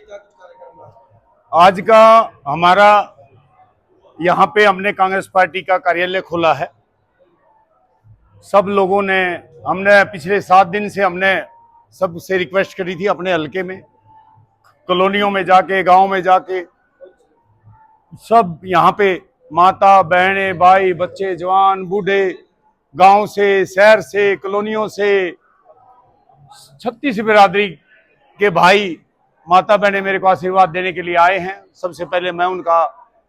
आज का हमारा यहाँ पे हमने कांग्रेस पार्टी का कार्यालय खोला है। सब लोगों ने, हमने पिछले 7 दिन से हमने सबसे रिक्वेस्ट करी थी अपने हलके में, कॉलोनियों में जाके, गांव में जाके, सब यहाँ पे माता बहने भाई बच्चे जवान बूढ़े, गांव से, शहर से, कॉलोनियों से, 36 बिरादरी के भाई माता बहने मेरे को आशीर्वाद देने के लिए आए हैं। सबसे पहले मैं उनका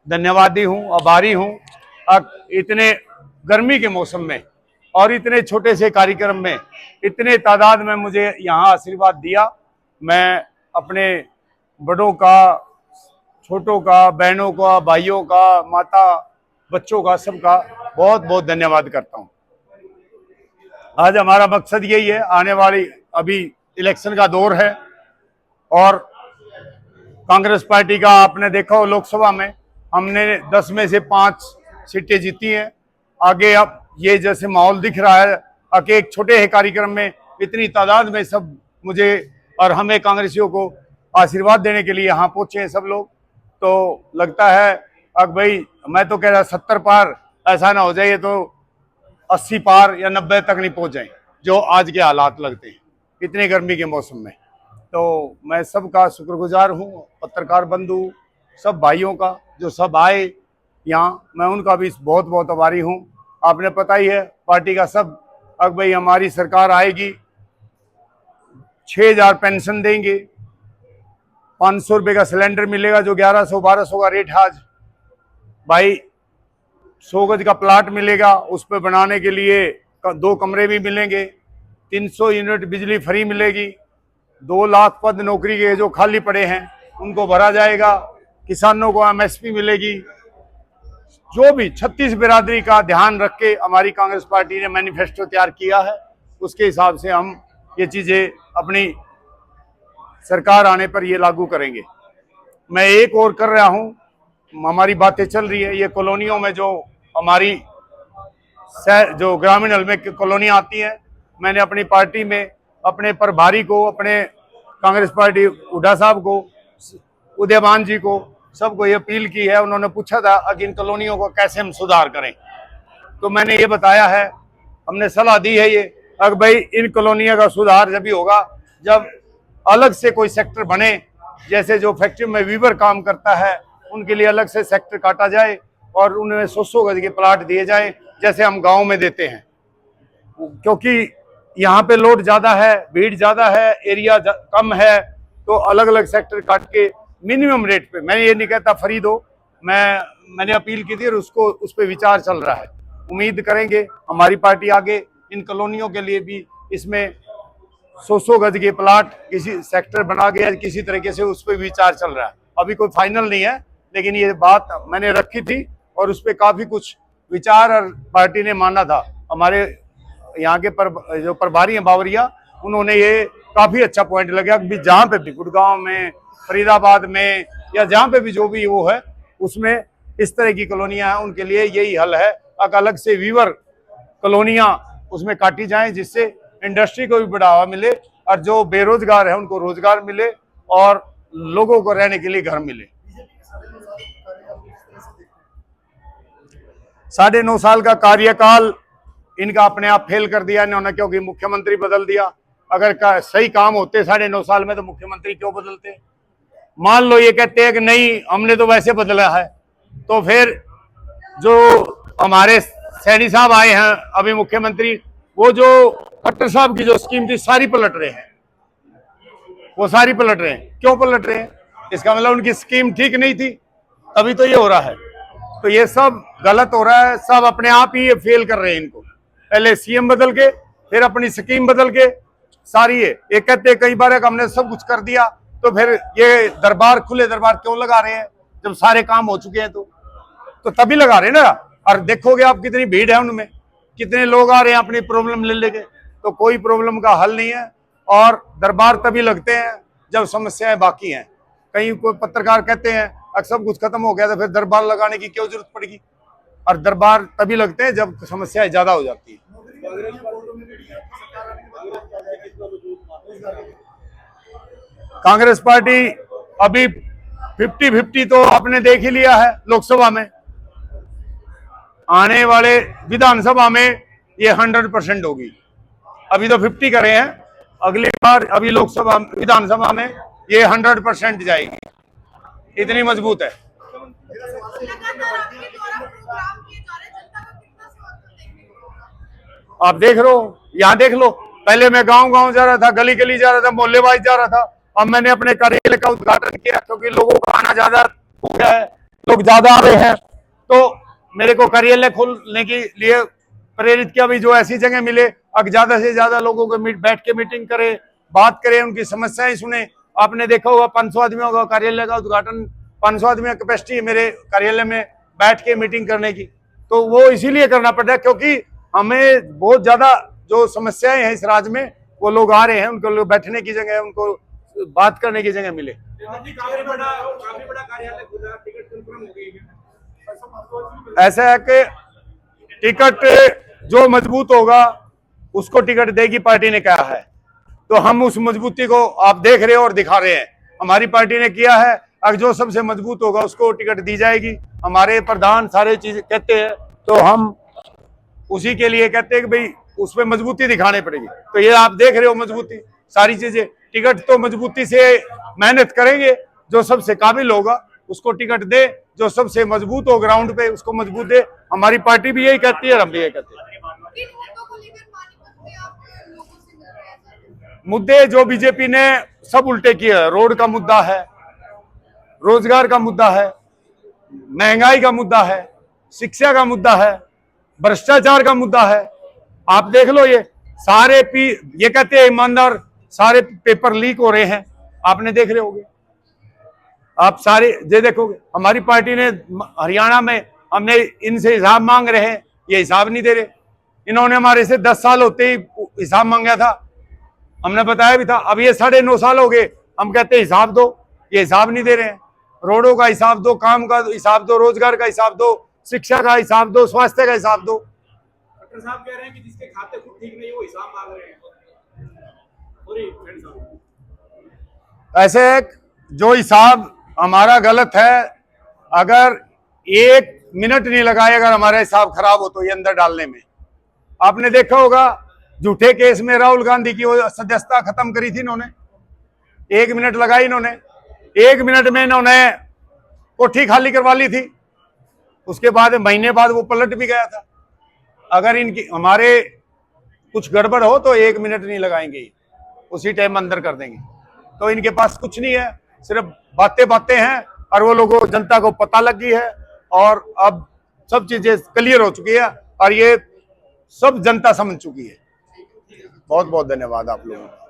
धन्यवादी हूँ, आभारी हूँ। इतने गर्मी के मौसम में और इतने छोटे से कार्यक्रम में इतने तादाद में मुझे यहाँ आशीर्वाद दिया। मैं अपने बड़ों का, छोटों का, बहनों का, भाइयों का, माता बच्चों का, सबका बहुत बहुत धन्यवाद करता हूँ। आज हमारा मकसद यही है, आने वाली अभी इलेक्शन का दौर है और कांग्रेस पार्टी का आपने देखा हो लोकसभा में हमने 10 में से 5 सीटें जीती हैं। आगे अब ये जैसे माहौल दिख रहा है, आगे एक छोटे ही कार्यक्रम में इतनी तादाद में सब मुझे और हमें कांग्रेसियों को आशीर्वाद देने के लिए यहाँ पहुंचे हैं सब लोग। तो लगता है अब भाई, मैं तो कह रहा 70 पार ऐसा ना हो जाए तो 80 पार या 90 तक नहीं पहुंच जाए, जो आज के हालात लगते हैं इतनी गर्मी के मौसम में। तो मैं सबका शुक्रगुजार हूँ, पत्रकार बंधु सब भाइयों का जो सब आए यहाँ, मैं उनका भी बहुत बहुत आभारी हूँ। आपने पता ही है पार्टी का सब, अब भाई हमारी सरकार आएगी, 6000 पेंशन देंगे, 500 रुपये का सिलेंडर मिलेगा जो 1100-1200 का रेट है आज भाई, 100 गज का प्लाट मिलेगा, उस पर बनाने के लिए 2 कमरे भी मिलेंगे, 300 यूनिट बिजली फ्री मिलेगी, 2 लाख पद नौकरी के जो खाली पड़े हैं उनको भरा जाएगा, किसानों को एमएसपी मिलेगी। जो भी 36 बिरादरी का ध्यान रख के हमारी कांग्रेस पार्टी ने मैनिफेस्टो तैयार किया है, उसके हिसाब से हम ये चीज़ें अपनी सरकार आने पर ये लागू करेंगे। मैं एक और कर रहा हूँ, हमारी बातें चल रही है, ये कॉलोनियों में जो हमारी जो ग्रामीण हल कॉलोनी आती हैं, मैंने अपनी पार्टी में अपने प्रभारी को, अपने कांग्रेस पार्टी हुड्डा साहब को, उदयमान जी को, सबको ये अपील की है। उन्होंने पूछा था कि इन कॉलोनियों को कैसे हम सुधार करें, तो मैंने ये बताया है, हमने सलाह दी है ये, अगर भाई इन कॉलोनियों का सुधार जब भी होगा जब अलग से कोई सेक्टर बने, जैसे जो फैक्ट्री में वीवर काम करता है उनके लिए अलग से सेक्टर काटा जाए और उन्हें 100 गज के प्लाट दिए जाए जैसे हम गांव में देते हैं, क्योंकि यहाँ पे लोड ज्यादा है, भीड़ ज्यादा है, एरिया कम है, तो अलग अलग सेक्टर काट के मिनिमम रेट पे, मैं ये नहीं कहता फ्री दो, मैंने अपील की थी और उसको उस पर विचार चल रहा है। उम्मीद करेंगे हमारी पार्टी आगे इन कॉलोनियों के लिए भी इसमें 100 गज के प्लाट किसी सेक्टर बना के किसी तरीके से उस पर विचार चल रहा है। अभी कोई फाइनल नहीं है, लेकिन ये बात मैंने रखी थी और उस पर काफी कुछ विचार और पार्टी ने माना था। हमारे यहाँ के जो प्रभारी हैं बावरिया, उन्होंने ये काफी अच्छा पॉइंट लगा कि जहाँ पे भी गुड़गांव में, फरीदाबाद में या जहाँ पे भी जो भी वो है उसमें इस तरह की कॉलोनियां हैं, उनके लिए यही हल है। अलग से वीवर कॉलोनियां उसमें काटी जाएं जिससे इंडस्ट्री को भी बढ़ावा मिले और जो बेरोजगार है उनको रोजगार मिले और लोगों को रहने के लिए घर मिले। 9.5 साल का कार्यकाल इनका अपने आप फेल कर दिया इन्होंने, क्योंकि मुख्यमंत्री बदल दिया। अगर सही काम होते 9.5 साल में तो मुख्यमंत्री क्यों बदलते। मान लो ये कहते हैं कि नहीं हमने तो वैसे बदला है, तो फिर जो हमारे सैनी साहब आए हैं अभी मुख्यमंत्री, वो जो खट्टर साहब की जो स्कीम थी सारी पलट रहे हैं, वो सारी पलट रहे हैं। क्यों पलट रहे हैं? इसका मतलब उनकी स्कीम ठीक नहीं थी, तभी तो ये हो रहा है। तो ये सब गलत हो रहा है, सब अपने आप ही ये फेल कर रहे हैं इनको। पहले सीएम बदल के, फिर अपनी स्कीम बदल के, सारी ये कहते हैं कई बार हमने सब कुछ कर दिया, तो फिर ये दरबार, खुले दरबार क्यों लगा रहे हैं जब सारे काम हो चुके हैं? तो तभी लगा रहे हैं ना। और देखोगे आप कितनी भीड़ है उनमें, कितने लोग आ रहे हैं अपनी प्रॉब्लम ले लेके, तो कोई प्रॉब्लम का हल नहीं है। और दरबार तभी लगते हैं जब समस्याएं बाकी हैं। कहीं कोई पत्रकार कहते हैं अगर सब कुछ खत्म हो गया तो फिर दरबार लगाने की क्यों जरूरत पड़ेगी? और दरबार तभी लगते हैं जब समस्याएं ज्यादा हो जाती है। कांग्रेस पार्टी अभी 50-50 तो आपने देख ही लिया है लोकसभा में। आने वाले विधानसभा में ये 100% होगी। अभी तो 50 करे हैं, अगली बार अभी लोकसभा विधानसभा में ये 100% जाएगी, इतनी मजबूत है। आप देख रहे हो, यहाँ देख लो, पहले मैं गांव गांव जा रहा था, गली गली जा रहा था, मोहल्ले वाइज जा रहा था। अब मैंने अपने कार्यालय का उद्घाटन किया क्योंकि लोगों का आना ज्यादा हो गया है, लोग ज्यादा आ रहे हैं, तो मेरे को कार्यालय खोलने के लिए प्रेरित किया भी जो ऐसी जगह मिले, अब ज्यादा से ज्यादा लोगों को बैठ के मीटिंग करे, बात करें, उनकी समस्याएं सुने। आपने देखा होगा 500 आदमियों का कार्यालय का उद्घाटन, 500 आदमी की कैपेसिटी है मेरे कार्यालय में बैठ के मीटिंग करने की। तो वो इसीलिए करना पड़ रहा है क्योंकि हमें बहुत ज्यादा जो समस्याएं हैं इस राज्य में, वो लोग आ रहे हैं, उनको लोग बैठने की जगह, उनको बात करने की जगह मिले। काफी बड़ा कार्यालय खुला, टिकट कंफर्म हो गई है। ऐसा है कि टिकट जो मजबूत होगा उसको टिकट देगी पार्टी ने कहा है, तो हम उस मजबूती को आप देख रहे हो और दिखा रहे हैं। हमारी पार्टी ने किया है, अगर जो सबसे मजबूत होगा उसको टिकट दी जाएगी। हमारे प्रधान सारे चीज कहते हैं, तो हम उसी के लिए कहते हैं कि भाई उसमें मजबूती दिखानी पड़ेगी। तो ये आप देख रहे हो मजबूती, सारी चीजें, टिकट तो मजबूती से मेहनत करेंगे, जो सबसे काबिल होगा उसको टिकट दे, जो सबसे मजबूत हो ग्राउंड पे उसको मजबूत दे। हमारी पार्टी भी यही कहती है, हम भी यही कहते हैं। मुद्दे जो बीजेपी ने सब उल्टे किए हैं, रोड का मुद्दा है, रोजगार का मुद्दा है, महंगाई का मुद्दा है, शिक्षा का मुद्दा है, भ्रष्टाचार का मुद्दा है। आप देख लो, ये सारे ये कहते हैं ईमानदार, सारे पेपर लीक हो रहे हैं, आपने देख रहे होगे, आप सारे ये देखोगे। हमारी पार्टी ने हरियाणा में, हमने इनसे हिसाब मांग रहे हैं, ये हिसाब नहीं दे रहे। इन्होंने हमारे से 10 साल होते ही हिसाब मांगा था, हमने बताया भी था। अब ये 9.5 साल हो गए, हम कहते हैं हिसाब दो, ये हिसाब नहीं दे रहे हैं। रोडों का हिसाब दो, काम का हिसाब दो, रोजगार का हिसाब दो, शिक्षा का हिसाब दो, स्वास्थ्य का हिसाब दो। डॉक्टर साहब कह रहे हैं कि जिसके खाते खुद ठीक नहीं वो हिसाब मांग रहे हैं। ऐसे जो हिसाब हमारा गलत है, अगर 1 मिनट नहीं लगाए अगर हमारा हिसाब खराब हो तो ये अंदर डालने में। आपने देखा होगा झूठे केस में राहुल गांधी की वो सदस्यता खत्म करी थी इन्होंने, 1 मिनट लगाई इन्होंने, 1 मिनट में इन्होंने कोठी खाली करवा ली थी। उसके बाद महीने बाद वो पलट भी गया था। अगर इनकी हमारे कुछ गड़बड़ हो तो 1 मिनट नहीं लगाएंगे, उसी टाइम अंदर कर देंगे। तो इनके पास कुछ नहीं है, सिर्फ बातें हैं, और वो लोगों को, जनता को पता लग गई है, और अब सब चीजें क्लियर हो चुकी है, और ये सब जनता समझ चुकी है। बहुत बहुत धन्यवाद आप लोगों का।